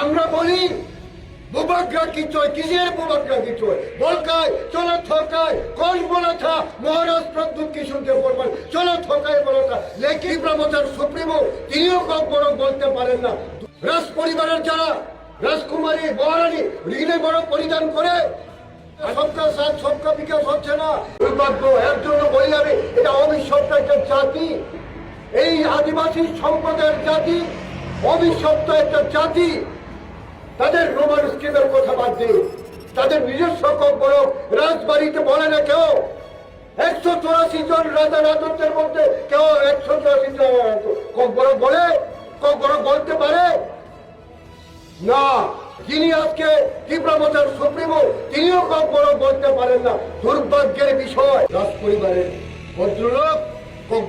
আমরা বলি बुबाग्रा की चोय किसी बुबाग्रा की चोय बोलकाय चलो थोकाय कौन बोला था महाराज प्रद्युत की सुनते बोलबल चलो थोकाय बोला था लेकिन प्रमोटर सुप्रीमो তিনিও কম বড় বলতে পারেন না রাজ পরিবারের যারা রাজকুমারী মহারানী ঋণে বড় পরিধান করে সবকা সাথ সবকা বিকাশ হচ্ছে না দুর্ভাগ্য এর জন্য বলি আমি এটা অভিশপ্ত একটা জাতি এই আদিবাসী সম্প্রদায়ের জাতি অভিশপ্ত একটা জাতি তাদের রোমান স্কিমের কথা বাদ দিয়ে তাদের নিজস্ব বড় রাজবাড়িতে বলে না কেউ 184 জন রাজা রাজত্বের মধ্যে কেউ 184 জন বড় বলে বড় বলতে পারে না যিনি আজকে তীব্রমতার সুপ্রিমো তিনিও বড় বলতে পারেন না দুর্ভাগ্যের বিষয় রাজ পরিবারের ভদ্রলোক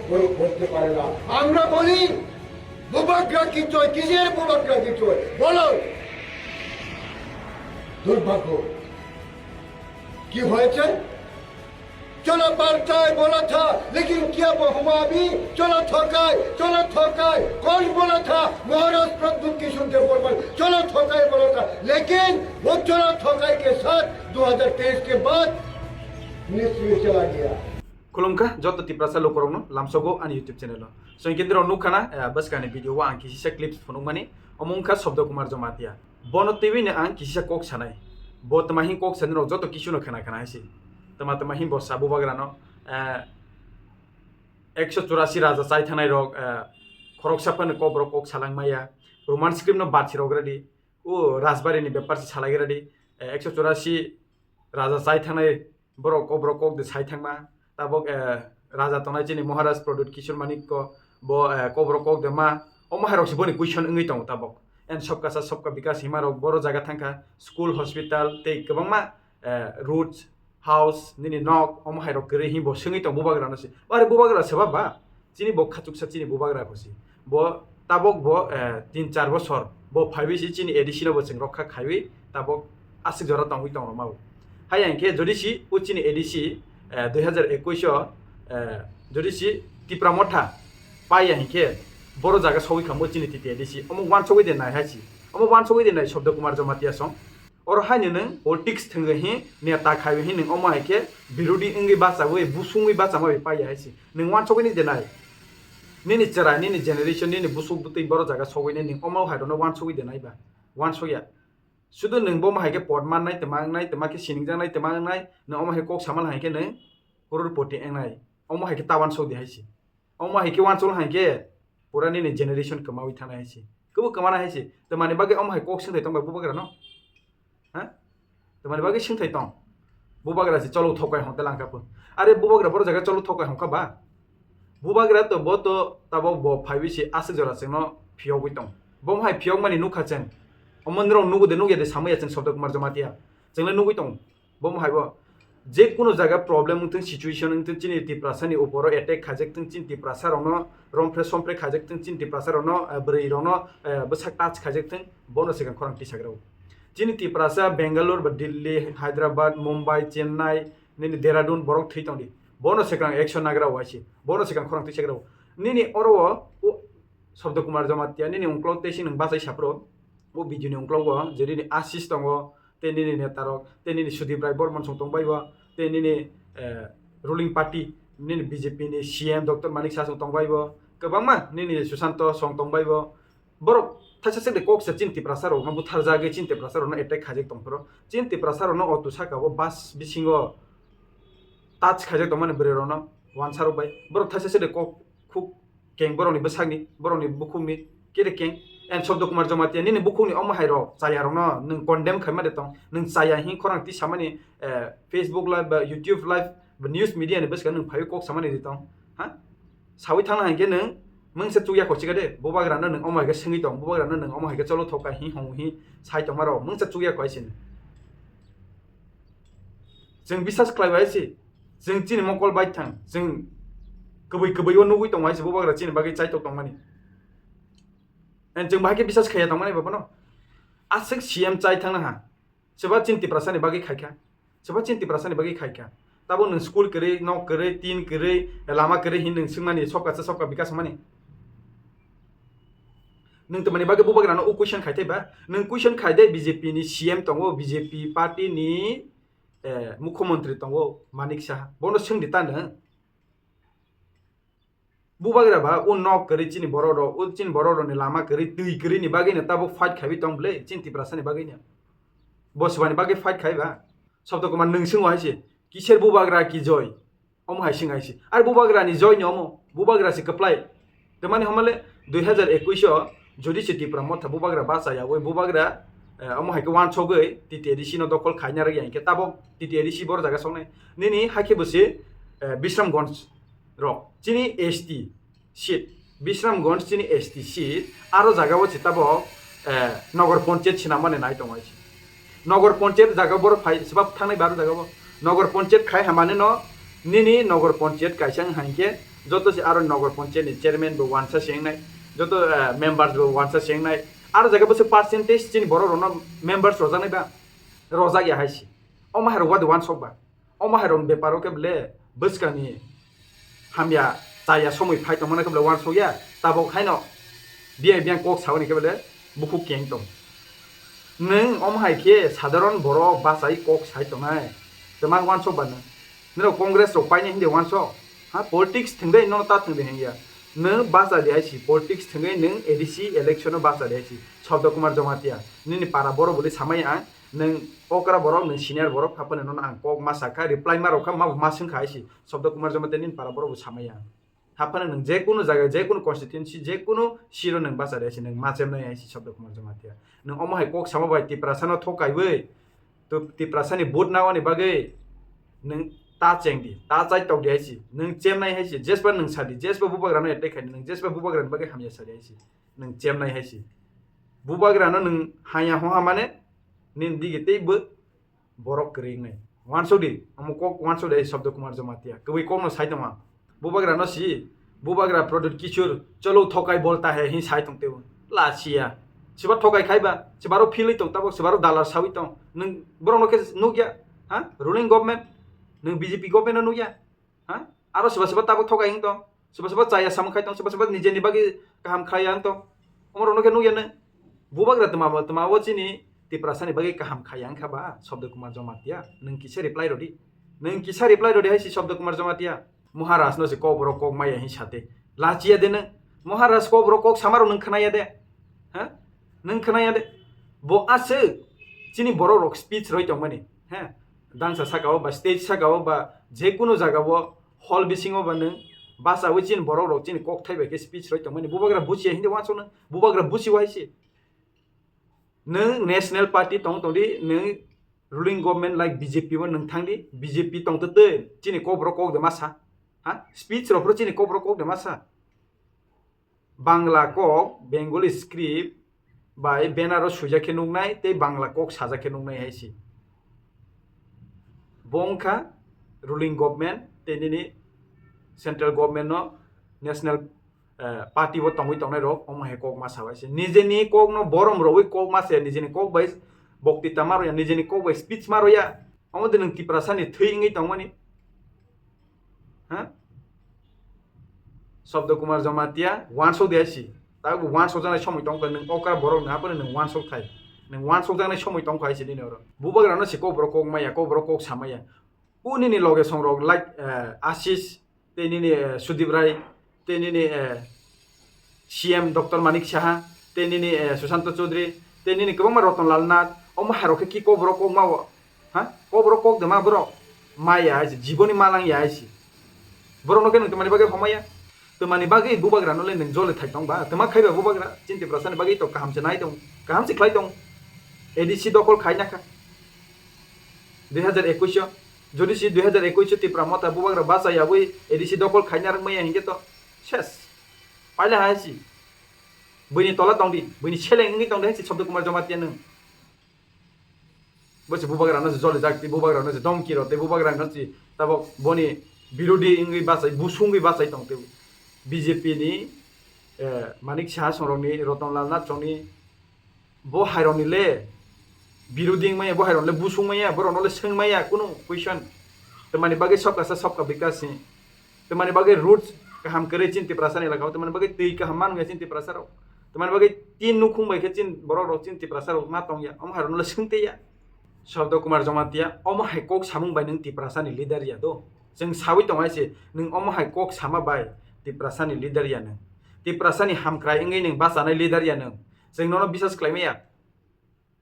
বড় বলতে পারে না আমরা বলি বুবাগ্রা কি চয় কিসের বুবাগ্রা কি চয় বলো दुर्भाग्य की হয়েছে चलो पार्टाय बोला था लेकिन क्या हुआ अभी चलो थोकाय कौन बोला था महाराज प्रद्युत की सुनते बोल चलो थोकाय बोला था लेकिन वो चलो थोकाय के साथ 2023 के बाद मिनिस्ट्री में चला गया खुलुमखा जत तिप्रासा लोकरंनो लामसगो आनि यूट्यूब चैनल सो केंद्र नुखाना बस काने वीडियो आं किसिसा क्लिप्स फनुमानि अमंखा शब्द कुमार जमातिया बनो टीवी ने आं किसिसा कोक सानाय बो तमाहि कोक सानरो जत किसुनो खाना खाना हाइसि तमाहि बो साबु बाग्रानो 184 राजा चाइ थानाय रग खरकसाफान कब्र कोक सालांगमाया रोमान स्क्रिप्ट नो बाथि रगरादि ओ राजबारिनि बेपारसि सालायग्रादि 184 राजा चाइ थानाय बर कब्र कोक दे साइ थांमा ताबक राजा तनाय जिनि महाराज प्रद्युत किशोर मानिक को बो कब्र कोक दे मा ओ महाराज बनि क्वेश्चन ओंगै दं ताबक एन सबका विकास हिमारो बड़ो जगह थांखा स्कूल हॉस्पिटल ते गोबांमा रूट्स हाउस निनि नक अमहायरो गरे हिबो सोंगै दं बुबाग्रा नसि अरे बुबाग्रा सेबा बा चिनि बो खाचुकसा चिनि बुबाग्रा खसि बो ताबक बो 3-4 बছর बो फाइबिसि चिनि एडिशन बो जों रखा खाइबि ताबक आसि जरा दंगै दं माव हाय आंके जदिसि उ चिनि एडिसी 2021 जदिसि तिप्रामथा पाइ आंके बड़ो जगह सौई खामो चिनि तिति एडिसी अमुक वान सौई देनाय हासि अमुक वान सौई देनाय शब्द कुमार जमातिया सं और हानि नों पॉलिटिक्स थंगे हि नेता खाइ हि नों अमायके बिरुदी इंगि बासा वे बुसुंगि बासा माबे पाइ हासि नों वान सौई देनाय निनि चरा निनि जनरेशन निनि बुसुक बुतै बड़ो जगह सौई ने नों अमाव हायदनो वान सौई देनाय बा वान सौया सुदु नों बो माहायके पदमान नाय तमाके सिनिंगजां नाय तमांनाय नों अमाहे कोक सामान हायके नों करोड़पति एंनाय अमाहायके तावान सौदि हासि अमाहायके वान सौल हायके पूरा नि जेनेरेशन कमावी थाना है कबो कमाना है तो माने बागे अमहाय कोक सिंथाय तंग बुबाग्रा न हां तो माने बागे सिंथाय तंग बुबाग्रा से चलो थोकाय हंते लांकापो अरे बुबाग्रा बर जगह चलो थोकाय हंका बा बुबाग्रा तो बो तो ताबो बो फाइबिसि आसे जरा सेनो फियाव गइतंग बमहाय फियाव माने नुखाचें अमनरो नुगुदे नुगेदे सामया चें शब्द कुमार जमातिया जोंले नुगइतंग बमहाय बो जे कोनो जगह प्रॉब्लम उंथिं सिचुएशन उंथिं चिनि तिप्रासानि ऊपर अटैक खाजेक्थिं चिनि तिप्रासा रनो रंफ्रे समफ्रे खाजेक्थिं चिनि तिप्रासा रनो ब्रै रनो बसा टाच खाजेक्थिं बोनो सिगां खरां तिसाग्राव चिनि तिप्रासा बेंगालुरु बा दिल्ली हैदराबाद मुंबई चेन्नाई निनि देहरादून बरक थैतंदि बोनो सिगां एक्शन नाग्राव आइसि बोनो सिगां खरां तिसाग्राव निनि अरो ओ शब्द कुमार जमातिया निनि उंक्लाव तेसि नों बासाय साप्रो ओ भिडियोनि उंक्लाव जेरिनि आशिष दङ तेनिनि नेतारक तेनिनि सुदीप राय बर्मन सं तंबायबो तेनिनि रुलिंग पार्टी निनि बीजेपी नि सीएम डॉक्टर मानिक सा सं तंबायबो गोबांमा निनि सुशांत सं तंबायबो बर थासे दे कोक से चिन्ति प्रसारो न बुथार जागे चिन्ति प्रसारो न अटैक खाजेक तंफरो चिन्ति प्रसारो न अतु साकाबो बास बिसिंगो टाच खाजेक तंमाने ब्रेरो न वानसारो बाय बर थासे दे कोक खुक कें बरनि बसागनि बरनि बुखुमनि केरे कें एन शब्द कुमार जमातिया निनि बुखुनि अमहायरो चायारो न नों कन्डेम खायमा देतं नों चाया हि खरां ति सामानि फेसबुक लाइव बा यूट्यूब लाइव बा न्यूज मीडिया नि बसका नों फाइ कोक सामानि देतं हा सावि थांना हांके नों मंसे चुया खसिगा दे बुबाग्रा नों अमहायके संगि दं बुबाग्रा नों अमहायके चलो थका हि हौ हि साइ तंमारो मंसे चुया खसिन जों बिसास खालायबायसि जों चिनि मकल बाय थां जों कबै नुगै दं माइसि बुबाग्रा चिनि बागै चाइतो तंमानि जों बाहायके बिसास खाया तंमाने बाबा न आसक सीएम चाइ थांना हा सोबा चिन्ति प्रसानि बागै खायखा सोबा चिन्ति प्रसानि बागै खायखा ताबो नों स्कूल करे न करे तीन करे लामा करे हि नों सिंमानि सबका विकास माने नों तो माने बागे बुबाग्रानो उ क्वेश्चन खाइते बा नों क्वेश्चन खाइदे बीजेपी नि सीएम तंगो बीजेपी पार्टी नि मुख्यमंत्री तंगो मानिक शाह बोनो सोंदि तानो बुबाग्रा बा उ नक करी चिनि बरोरो उ चिनि बरोरो नि लामा करी तui करी नि बागे न ताबो फाइट खाबि तंबले चिन तिप्रासा नि बागे न बसबानि बागे फाइट खाइबा शब्द कुमार नों सोंवा हाइसे किसेर बुबाग्रा की जय अम हाइसिं हाइसि आर बुबाग्रा नि जय नि अम बुबाग्रा से कप्लाय तो माने हमले 2021 যদি সে টিপ্রা মথা বুবাগ্রা বাসায়া ওই বুবাগ্রা আমহাইকে ওয়ান ছগৈ টিটিএডিসি ন দখল খাইনা রে ইয়াইকে তাবো টিটিএডিসি বড় জায়গা সনে নিনি হাইকে বসে বিশ্রামগঞ্জ রক চিনি এসটি সিট বিশ্রামগঞ্জ চিনি এসটি সিট আরো জায়গা বসে তাবো নগর পঞ্চায়েত ছিনা মানে নাই দমাইছি নগর পঞ্চায়েত জায়গা বড় ফাই সবাব থানাই বারো জায়গা নগর পঞ্চায়েত খাই হামানে ন নিনি নগর পঞ্চায়েত কাইসাং হাইকে যত সে আরো নগর পঞ্চায়েত চেয়ারম্যান বো ওয়ানসা সেংনাই যত মেম্বার্स বো ওয়ানসা সেংনাই আর জায়গা বসে পার্সেন্টেজ চিনি বড় রন মেম্বার্स রজানাই বা রজা গিয়া হাইছি অমাহার ওয়াদ ওয়ান সকবা অমাহার বেপারও কেবলে বসকানি হামিয়া চাইয়া সময় ফাইতো মানে কেবলে ওয়ান সয়া তাবো খাইনো বিয়ে বিয়াং কক সাউনি কেবলে বুকু কেং দं नों अमहाइके साधारण बर' बासाई কক साइतोनाय तमा वान सकबा नों कांग्रेस रो पाइने हिंदे वान सक हा पॉलिटिक्स थंगदे न ता थंगदे हिंया नों बासा देहाइसि पॉलिटिक्स थंगै नों एडीसी इलेक्शन बासा देहाइसि शब्द कुमार जमातिया निनि पारा बर' बोले सामाय आं नों ओकरा बर' नों सिनियर बर' फापने न आं কক मासाखा रिप्लाय मारखा मा सोंखाइसि शब्द कुमार जमातिया निनि पारा बर' सामाय आं हाफाने नों जेकुनु जायगा जेकुनु कन्स्टिट्युएन्सि जेकुनु सिरो नों बासा देहाइसि नों माजेमनाय आइसि शब्द कुमार जमातिया नों अमहाय কক सामाबाय तिप्रासानो थकाइबै तो तिप्रासानि बुट नावानि बागै नों ता चेंगदि ता चाइ तौदि आइसि नों चेमनाय हाइसि जेसबा नों सादि जेसबा बुबाग्रानो एटेक खाइ नों जेसबा बुबाग्रानि बागै हामिया सादि आइसि नों चेमनाय हाइसि बुबाग्रानो नों हाया हहा माने निन दिगितेबो बरक करिंनाय वानसोदि अमु কক वानसोदि शब्द कुमार जमातिया कबै कोनो साइतमा बुबाग्रानो सि बुबाग्रा प्रोडक्ट किशोर चलो थकाइ बोलता है हि साइतंते लासिया सिबा थकाइ खाइबा सिबारो फिलै तं ताबो सिबारो दालार सावि तं नों बरनो के नुगिया हा रुलिंग गवर्नमेंट नों बीजेपी गवर्नमेंट नुगिया हा आरो सिबा ताबो थकाइ हिं तं सिबा चाया सामखाइ तं सिबा निजेनि बागै गाहाम खाया तं अमरनो के नुगिया न बुबाग्रा तमाबो चिनि तिप्रासानि बागै गाहाम खाया खाबा शब्द कुमार जमातिया नों किसे रिप्लाय रदि नों किसा रिप्लाय रदि हाइसि शब्द कुमार जमातिया महाराज नो से कब्र कक माया हि साथे लाचिया देनो महाराज कब्र कक सामारो नों खोनाया दे हा नों खोनाया दे बो आसो चिनि बर' रक स्पीच रय दं माने हा डांसा सागाव बा स्टेज सागाव बा जेकुनु जागाव हल बिसिङाव बा नों बासाव चिनि बर' रक चिनि कक थाइबाय के स्पीच रय दं माने बुबाग्रा बुचिया हिंदे वाचनो बुबाग्रा बुचि वाइसि नों नेशनल पार्टी तं तंदि नों रुलिंग गवर्नमेंट लाइक बीजेपी व नों थांदि बीजेपी तं तते चिनि कब्र कक दे मासा हा स्पीच रफ्रो चिनि कब्र कक दे मासा बांग्ला कक बेंगली स्क्रिप्ट बाय बेनारो सुजाखे नुंनाय ते बांग्ला कक साजाखे नुंनाय हाइसि बंखा रुलिंग गवर्नमेंट तेनिनि सेंट्रल गवर्नमेंट नो नेशनल पार्टी वो तंगै तंगनाय रक अमहाय कक मासा हाइसि निजेनि कक नो बरम रवै कक मासे निजेनि कक बाय बक्तिता मारोया निजेनि कक बाय स्पीच मारोया अमदे नों तिप्रासानि थैङै तंमानि हा शब्द कुमार जमातिया वानसौ देहाइसि ताबो वानसौ जानाय समय दंखा नों अकरा बर' नाहाबो नों वानसौ थाय नों वानसौ जानाय समय दंखा हाइसि दिनै अर बुबाग्रानो से कब्र कक माया कब्र कक सामाया उनिनि लगे संरग लाइक आशिष तेनिनि सुदीप राय तेनिनि सीएम डॉक्टर मानिक शाह तेनिनि सुशांत चौधरी तेनिनि गोबां रतनलाल नाथ अमहारके कि कब्र कक मावो हा कब्र कक दमा बर' माया हाइसि जीवनि मालांया हाइसि बर'नो के नों तमानि बागै हमाया तमानि बागै बुबाग्रानो ले नों जले थाइ दंबा तमा खाइबा बुबाग्रा चिन्ति प्रसानि बागै तो गाहामसे नाय दं गाहामसे खाइ दं एडीसी दखल खाइनाखा 2021 যদি সি 2021 तिप्रा मता बुबाग्रा बासाया बै एडीसी दखल खाइना रमैया हिंगे तो शेष पाइला हाइसि बैनि तला दंदि बैनि सेलेंङै दंदि हाइसि शब्द कुमार जमातिया नों बसे बुबाग्रानो जले जागति बुबाग्रानो दमकि रते बुबाग्रानो ताबो बनि बिरुदी इंगै बासाय बुसुंगै बासाय दंते बीजेपी नि मानिक शाह संरगनि रतनलाल नाथ चंनि बो हायरनिले बिरुदी माया बो हायरनले बुसुंमाया बरनले सोंमाया कुनु क्वेश्चन तमानि बागै सबका विकास तमानि बागै रूट्स गाहाम करे चिन्ति प्रसानि लगाव तमानि बागै तै गाहाम मानुया चिन्ति प्रसाराव teman bagi tin nukung bai ke cin borok rok cin Tiprasa rok ma tong ya om harun le sungte ya Shabda kumar jamatia om hai kok samung bai nang Tiprasa ni leader ya do jeng sawi tong ai se nang om hai kok sama bai Tiprasa ni leader ya nang Tiprasa ni hamkrai ngai nang basa nai leader ya nang jeng nono bisas klaim ya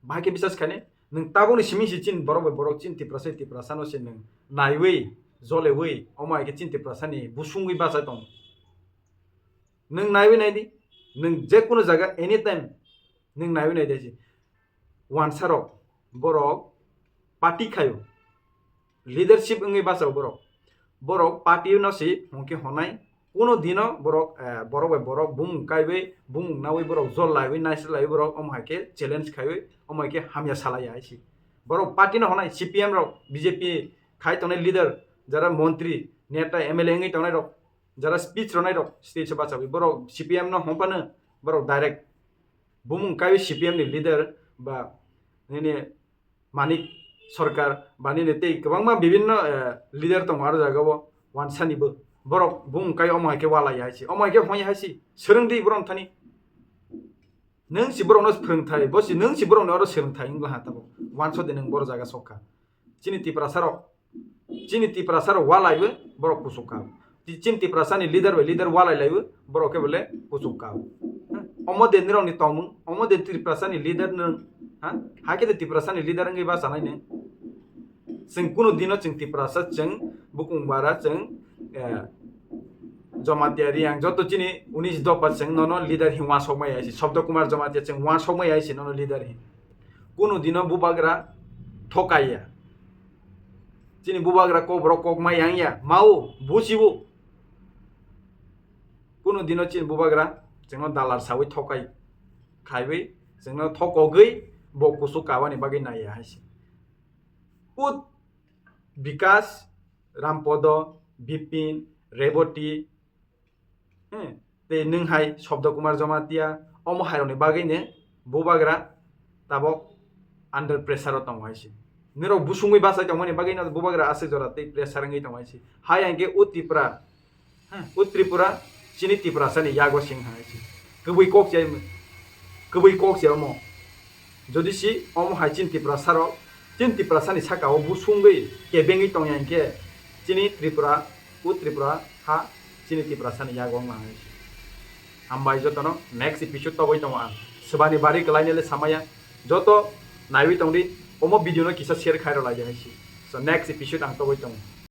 bai ke bisas khane nang tabung ni simi si cin borok bai borok cin Tiprasa no se nang naiwei Jole wei om hai ke cin Tiprasa ni busungui basa tong nang naiwei nai di nang je কোনো জায়গা any time নং নাইবি নাই দেছি ওয়ানসারক বরক party খায়ো leadership ওই বাসাও বরক বরক party নসি হংকে হনাই কোনো দিন বরক বরক by Borok broom কাইবে broom নাওই বরক জল লাইবে নাইস লাইবে বরক অমহাকে চ্যালেঞ্জ খাইবে অমহাকে হামিয়া সালাই আইছি বরক পার্টি ন হনাই সিপিএম রক বিজেপি খাই তনে লিডার যারা মন্ত্রী নেতা এমএলএ ওই তনে রক যারা স্পিচ রনাই রক স্টেজ বাঁচাবি বরক সিপিএম ন হম্পানো বরক ডাইরেক্ট বুমুং কাই সিপিএম नि লিডার বা নিনে মানিক সরকার বা নিনে তেই গোबांमा বিভিন্ন লিডার দं आरो জায়গাबो वानसानिबो বরক বুমুং কাই অমহাকে ওয়ালাই हायसि অমহাকে হय हायसि सोलोंदै बरम थानि नों सि बरनो फोरोंथाय बसि नों सि बरनो आरो सोलोंथाय इंला हाताबो वानस दे नों बर जागा सखा चिनि Tiprasa वालायबो बरक कुसुका cin Tiprasa ni leader walai laibu borok ke bole kusuk kau omo den nirong ni tomung omo den Tiprasa ni leader nung ha ke de Tiprasa ni leader ngai ba sanai ne sing kuno dino cing Tiprasa ceng bukung bara ceng jamatia yang joto cini 19 ceng nono leader hi wa somai aisi Shabda kumar jamatia ceng wa somai aisi nono leader hi kuno dino Bubagra thokaya cini Bubagra ko borok kok mai yang ya mau busibu কোনো দিনও চিন বুবাগ্রা जोंनो दालार सावै थकाय खायबै जोंनो थकगै बकुसु कावानि बागै नाया हायसि उत विकास रामपद बिपिन रेवती ते नोंहाय Shabda kumar jamatia Amo हायरनि बागैनो बुबाग्रा ताबक आन्डार प्रेसार दं हायसि निरो बुसुङै बासाय दंमोन बागैनो बुबाग्रा आसे जराते प्रेसार ngै दं हायसि हाय आंगे उत Tripura Chini Tiprasa ni yago sing haisi kebui kok jai mo jodi si om hai cin Tiprasa ni saka o busungei kebengi tong yang ke Chini Tripura ha Chini Tiprasa ni yago ma haisi ambai jotono next episode to boi tong ang sebani bari kelainele samaya joto naiwi tong di omo video no kisa share khairo lai haisi so next episode ang to boi tong